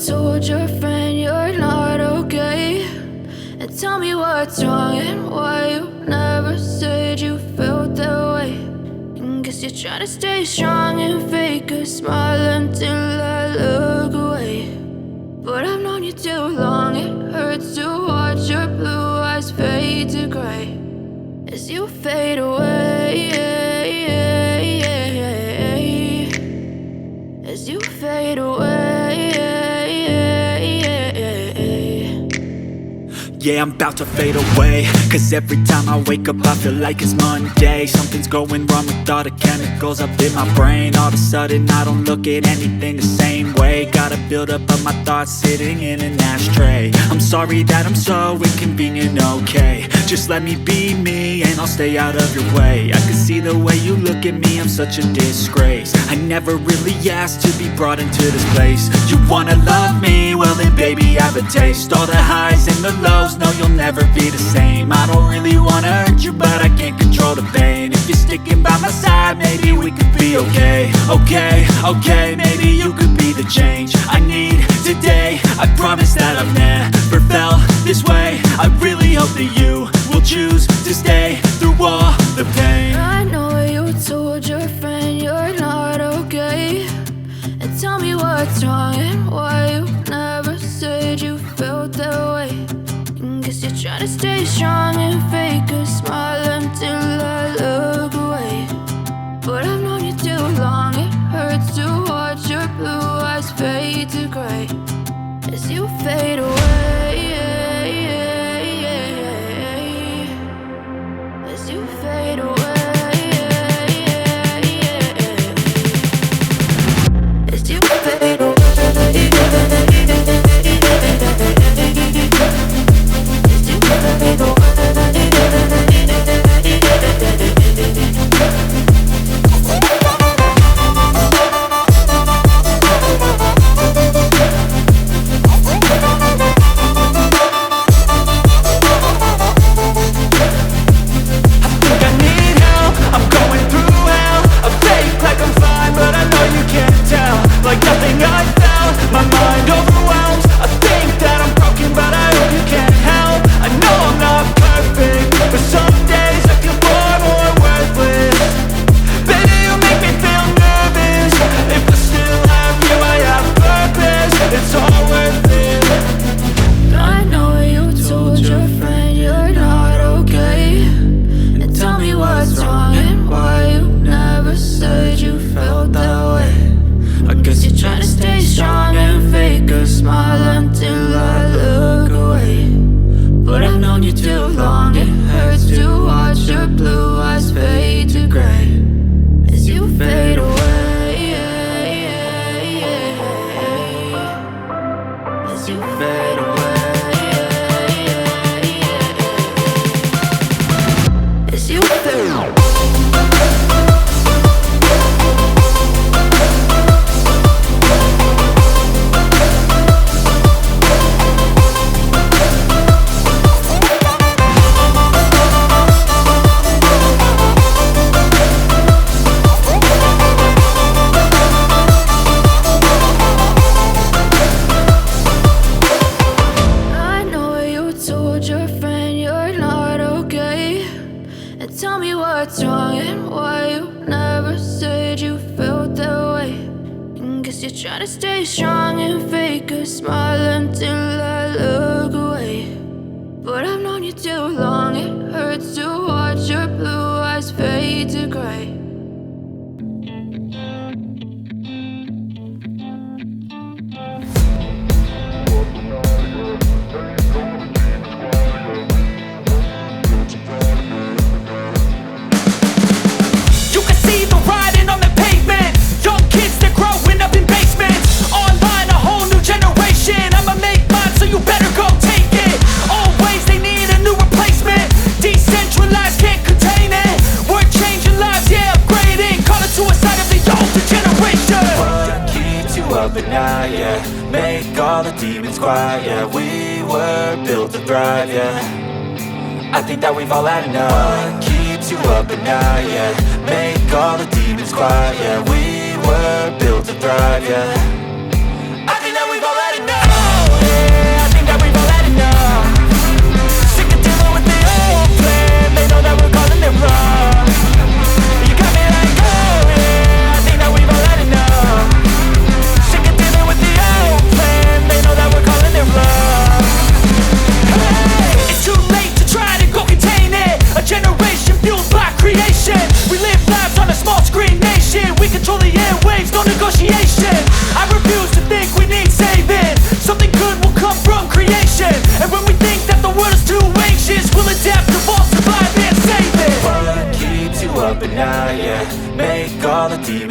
told your friend you're not okay, and tell me what's wrong and why you never said you felt that way. And guess you're trying to stay strong and fake a smile until I look away. But I've known you too long, it hurts to watch your blue eyes fade to gray as you fade away, as you fade away. Yeah, I'm about to fade away, cause every time I wake up I feel like it's Monday. Something's going wrong with all the chemicals up in my brain. All of a sudden I don't look at anything the same way. Gotta build up of my thoughts sitting in an ashtray. I'm sorry that I'm so inconvenient, okay. Just let me be me and I'll stay out of your way. I can see the way you look at me, I'm such a disgrace. I never really asked to be brought into this place. You wanna love me? Well then baby I have a taste. All the highs and the lows, no you'll never be the same. I don't really wanna hurt you but I can't control the pain. If you're sticking by my side maybe we could be okay. Okay, maybe you could be the change I need today. I promise that I've never felt this way. I really hope that you will choose to stay through all the pain. I know you told your friend you're not okay, and tell me what's wrong and why you never said you felt that way. And guess you're trying to stay strong and fake a smile until I look away. But I've known you too long, it hurts to watch your blue eyes fade to gray as you fade away, as you fade away, as you fade away. Try to stay strong and fake a smile until I look away. But I've known you too long, it hurts to watch your blue eyes fade to gray. Yeah, make all the demons quiet. Yeah, we were built to thrive. Yeah, I think that we've all had enough. What keeps you up at night? Yeah, make all the demons quiet. Yeah, we were built to thrive. Yeah, I think that we've all had enough.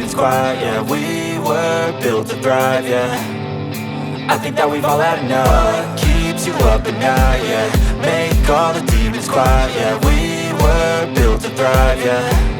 demons quiet, yeah. We were built to thrive, yeah. I think that we've all had enough. What keeps you up at night, yeah. Make all the demons quiet, yeah. We were built to thrive, yeah.